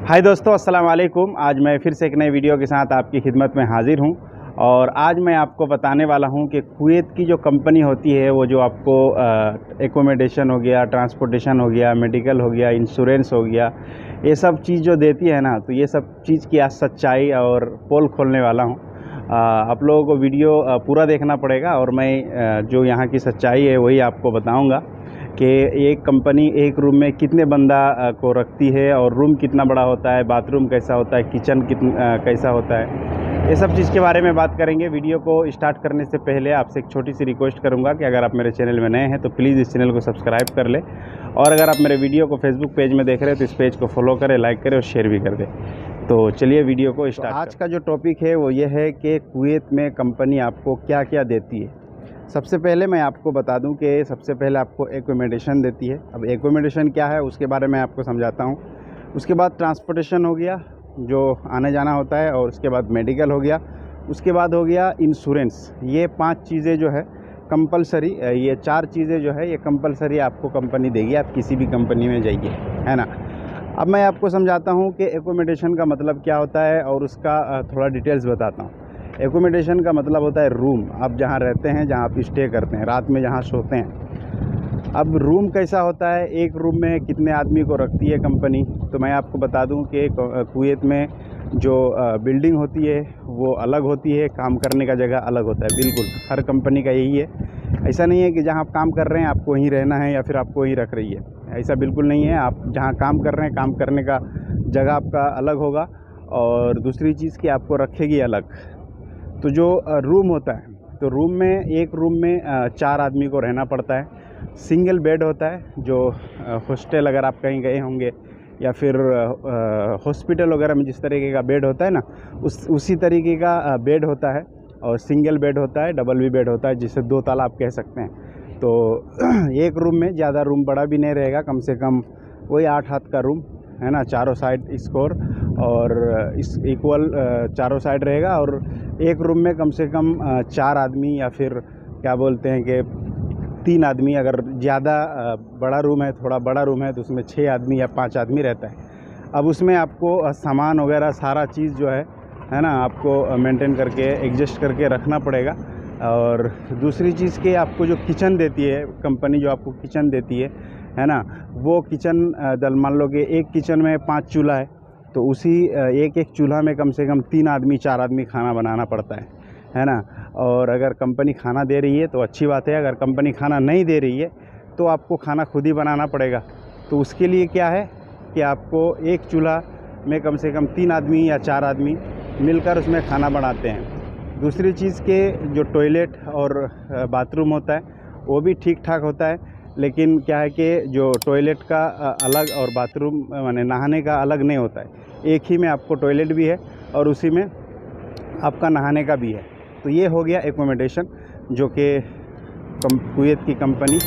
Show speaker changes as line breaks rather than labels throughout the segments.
हाय दोस्तों, अस्सलाम वालेकुम। आज मैं फिर से एक नई वीडियो के साथ आपकी खिदमत में हाजिर हूं और आज मैं आपको बताने वाला हूं कि कुवैत की जो कंपनी होती है वो जो आपको एकोमोडेशन हो गया, ट्रांसपोर्टेशन हो गया, मेडिकल हो गया, इंश्योरेंस हो गया, ये सब चीज़ जो देती है ना, तो ये सब चीज़ की आज सच्चाई और पोल खोलने वाला हूँ। आप लोगों को वीडियो पूरा देखना पड़ेगा और मैं जो यहाँ की सच्चाई है वही आपको बताऊँगा कि एक कंपनी एक रूम में कितने बंदा को रखती है और रूम कितना बड़ा होता है, बाथरूम कैसा होता है, किचन कैसा होता है, ये सब चीज़ के बारे में बात करेंगे। वीडियो को स्टार्ट करने से पहले आपसे एक छोटी सी रिक्वेस्ट करूंगा कि अगर आप मेरे चैनल में नए हैं तो प्लीज़ इस चैनल को सब्सक्राइब कर लें और अगर आप मेरे वीडियो को फेसबुक पेज में देख रहे हैं तो इस पेज को फॉलो करें, लाइक करें और शेयर भी कर दें। तो चलिए वीडियो को स्टार्ट। आज का जो टॉपिक है वो ये है कि कुवैत में कंपनी आपको क्या क्या देती है। सबसे पहले मैं आपको बता दूं कि सबसे पहले आपको एकोमोडेशन देती है। अब एकोमोडेशन क्या है उसके बारे में आपको समझाता हूं। उसके बाद ट्रांसपोर्टेशन हो गया जो आने जाना होता है, और उसके बाद मेडिकल हो गया, उसके बाद हो गया इंश्योरेंस। ये 5 चीज़ें जो है कंपलसरी, ये 4 चीज़ें जो है ये कंपलसरी आपको कंपनी देगी। आप किसी भी कंपनी में जाइए, है ना। अब मैं आपको समझाता हूँ कि एकोमोडेशन का मतलब क्या होता है और उसका थोड़ा डिटेल्स बताता हूँ। एकोमोडेशन का मतलब होता है रूम, आप जहाँ रहते हैं, जहाँ आप स्टे करते हैं, रात में जहाँ सोते हैं। अब रूम कैसा होता है, एक रूम में कितने आदमी को रखती है कंपनी, तो मैं आपको बता दूं कि कुवैत में जो बिल्डिंग होती है वो अलग होती है, काम करने का जगह अलग होता है। बिल्कुल हर कंपनी का यही है। ऐसा नहीं है कि जहाँ आप काम कर रहे हैं आपको वहीं रहना है या फिर आपको वहीं रख रही है, ऐसा बिल्कुल नहीं है। आप जहाँ काम कर रहे हैं, काम करने का जगह आपका अलग होगा और दूसरी चीज़ की आपको रखेगी अलग। तो जो रूम होता है, तो रूम में एक रूम में 4 आदमी को रहना पड़ता है। सिंगल बेड होता है, जो हॉस्टल अगर आप कहीं गए होंगे या फिर हॉस्पिटल वगैरह में जिस तरीके का बेड होता है ना, उसी तरीके का बेड होता है। और सिंगल बेड होता है, डबल भी बेड होता है, जिसे 2 ताला आप कह सकते हैं। तो एक रूम में ज़्यादा रूम बड़ा भी नहीं रहेगा, कम से कम वही 8 हाथ का रूम है ना, चारों साइड स्कोर और इस इक्वल चारों साइड रहेगा। और एक रूम में कम से कम 4 आदमी या फिर क्या बोलते हैं कि 3 आदमी, अगर ज़्यादा बड़ा रूम है, थोड़ा बड़ा रूम है, तो उसमें 6 आदमी या 5 आदमी रहता है। अब उसमें आपको सामान वगैरह सारा चीज़ जो है ना, आपको मेंटेन करके एडजस्ट करके रखना पड़ेगा। और दूसरी चीज़ के आपको जो किचन देती है कंपनी, जो आपको किचन देती है ना, वो किचन मान लो कि एक किचन में 5 चूल्हा है, तो उसी एक एक चूल्हा में कम से कम 3 आदमी 4 आदमी खाना बनाना पड़ता है ना। और अगर कंपनी खाना दे रही है तो अच्छी बात है, अगर कंपनी खाना नहीं दे रही है तो आपको खाना खुद ही बनाना पड़ेगा। तो उसके लिए क्या है कि आपको एक चूल्हा में कम से कम 3 आदमी या 4 आदमी मिलकर उसमें खाना बनाते हैं। दूसरी चीज़ के जो टॉयलेट और बाथरूम होता है वो भी ठीक ठाक होता है, लेकिन क्या है कि जो टॉयलेट का अलग और बाथरूम माने नहाने का अलग नहीं होता है। एक ही में आपको टॉयलेट भी है और उसी में आपका नहाने का भी है। तो ये हो गया एकोमोडेशन, जो कि कुवैत की कंपनी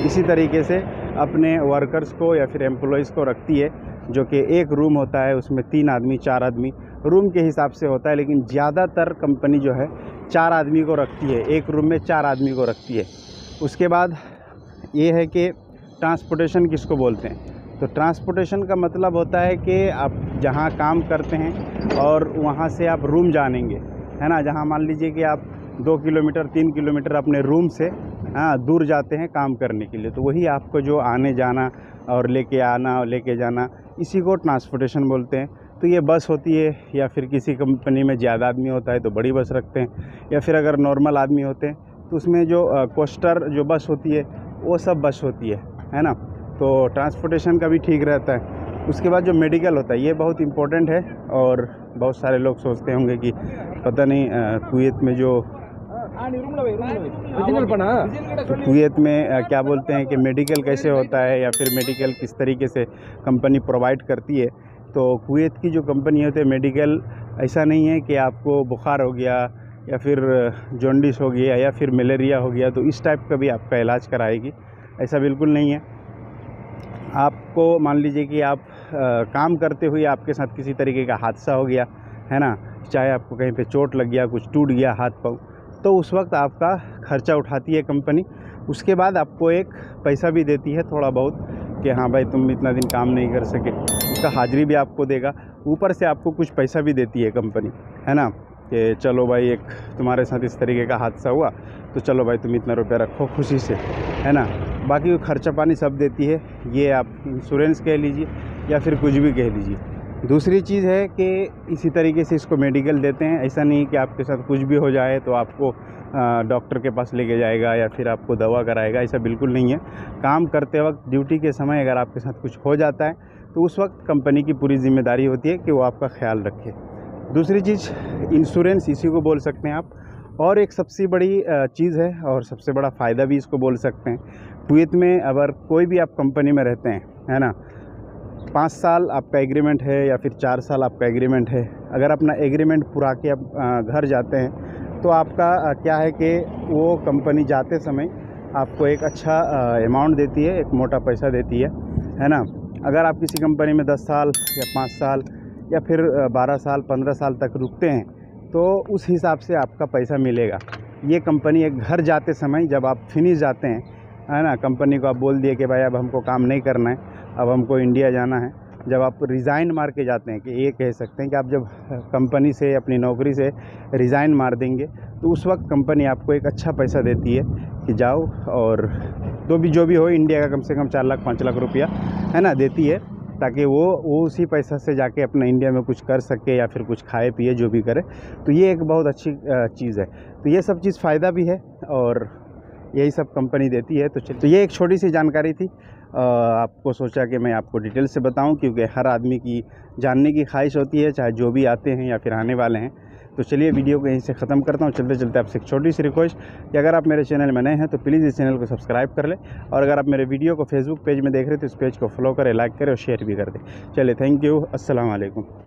इसी तरीके से अपने वर्कर्स को या फिर एम्प्लॉइज़ को रखती है, जो कि एक रूम होता है, उसमें 3 आदमी 4 आदमी रूम के हिसाब से होता है। लेकिन ज़्यादातर कंपनी जो है 4 आदमी को रखती है, एक रूम में 4 आदमी को रखती है। उसके बाद ये है कि ट्रांसपोर्टेशन किसको बोलते हैं। तो ट्रांसपोर्टेशन का मतलब होता है कि आप जहाँ काम करते हैं और वहाँ से आप रूम जानेंगे, है ना। जहाँ मान लीजिए कि आप 2 किलोमीटर 3 किलोमीटर अपने रूम से दूर जाते हैं काम करने के लिए, तो वही आपको जो आने जाना और लेके आना और लेके जाना, इसी को ट्रांसपोर्टेशन बोलते हैं। तो ये बस होती है, या फिर किसी कंपनी में ज़्यादा आदमी होता है तो बड़ी बस रखते हैं, या फिर अगर नॉर्मल आदमी होते हैं तो उसमें जो कोस्टर जो बस होती है वो सब बस होती है ना। तो ट्रांसपोर्टेशन का भी ठीक रहता है। उसके बाद जो मेडिकल होता है ये बहुत इम्पोर्टेंट है, और बहुत सारे लोग सोचते होंगे कि पता नहीं कुवैत में जो कुवैत में क्या बोलते हैं कि मेडिकल कैसे होता है या फिर मेडिकल किस तरीके से कंपनी प्रोवाइड करती है। तो कुवैत की जो कंपनी होती है मेडिकल, ऐसा नहीं है कि आपको बुखार हो गया या फिर जॉन्डिस हो गया या फिर मलेरिया हो गया तो इस टाइप का भी आपका इलाज कराएगी, ऐसा बिल्कुल नहीं है। आपको मान लीजिए कि आप काम करते हुए आपके साथ किसी तरीके का हादसा हो गया, है ना, चाहे आपको कहीं पे चोट लग गया, कुछ टूट गया हाथ पाँव, तो उस वक्त आपका खर्चा उठाती है कंपनी। उसके बाद आपको एक पैसा भी देती है थोड़ा बहुत, कि हाँ भाई तुम इतना दिन काम नहीं कर सके, उसका हाजिरी भी आपको देगा। ऊपर से आपको कुछ पैसा भी देती है कंपनी, है ना, कि चलो भाई एक तुम्हारे साथ इस तरीके का हादसा हुआ तो चलो भाई तुम इतना रुपया रखो खुशी से, है ना। बाकी खर्चा पानी सब देती है, ये आप इंश्योरेंस कह लीजिए या फिर कुछ भी कह लीजिए। दूसरी चीज़ है कि इसी तरीके से इसको मेडिकल देते हैं। ऐसा नहीं कि आपके साथ कुछ भी हो जाए तो आपको डॉक्टर के पास लेके जाएगा या फिर आपको दवा कराएगा, ऐसा बिल्कुल नहीं है। काम करते वक्त ड्यूटी के समय अगर आपके साथ कुछ हो जाता है तो उस वक्त कंपनी की पूरी जिम्मेदारी होती है कि वो आपका ख्याल रखे। दूसरी चीज़ इंश्योरेंस, इसी को बोल सकते हैं आप। और एक सबसे बड़ी चीज़ है और सबसे बड़ा फ़ायदा भी इसको बोल सकते हैं, कुवैत में अगर कोई भी आप कंपनी में रहते हैं, है ना, 5 साल आपका एग्रीमेंट है या फिर 4 साल आपका एग्रीमेंट है, अगर अपना एग्रीमेंट पूरा के आप घर जाते हैं तो आपका क्या है कि वो कंपनी जाते समय आपको एक अच्छा अमाउंट देती है, एक मोटा पैसा देती है ना। अगर आप किसी कंपनी में 10 साल या 5 साल या फिर 12 साल 15 साल तक रुकते हैं तो उस हिसाब से आपका पैसा मिलेगा। ये कंपनी एक घर जाते समय जब आप फिनिश जाते हैं, है ना, कंपनी को आप बोल दिए कि भाई अब हमको काम नहीं करना है, अब हमको इंडिया जाना है, जब आप रिज़ाइन मार के जाते हैं, कि ये कह सकते हैं कि आप जब कंपनी से अपनी नौकरी से रिज़ाइन मार देंगे तो उस वक्त कंपनी आपको एक अच्छा पैसा देती है कि जाओ और जो भी हो इंडिया का कम से कम 4 लाख 5 लाख रुपया, है ना, देती है, ताकि वो उसी पैसा से जाके अपना इंडिया में कुछ कर सके या फिर कुछ खाए पिए जो भी करे। तो ये एक बहुत अच्छी चीज़ है। तो ये सब चीज़ फ़ायदा भी है और यही सब कंपनी देती है। तो ये एक छोटी सी जानकारी थी, आपको सोचा कि मैं आपको डिटेल से बताऊं, क्योंकि हर आदमी की जानने की ख्वाहिश होती है, चाहे जो भी आते हैं या फिर आने वाले हैं। तो चलिए वीडियो को यहीं से ख़त्म करता हूँ। चलते चलते आपसे एक छोटी सी रिक्वेस्ट कि अगर आप मेरे चैनल में नए हैं तो प्लीज़ इस चैनल को सब्सक्राइब कर लें, और अगर आप मेरे वीडियो को फेसबुक पेज में देख रहे हैं तो इस पेज को फॉलो करें, लाइक करें और शेयर भी कर दें। चलिए, थैंक यू, अस्सलाम वालेकुम।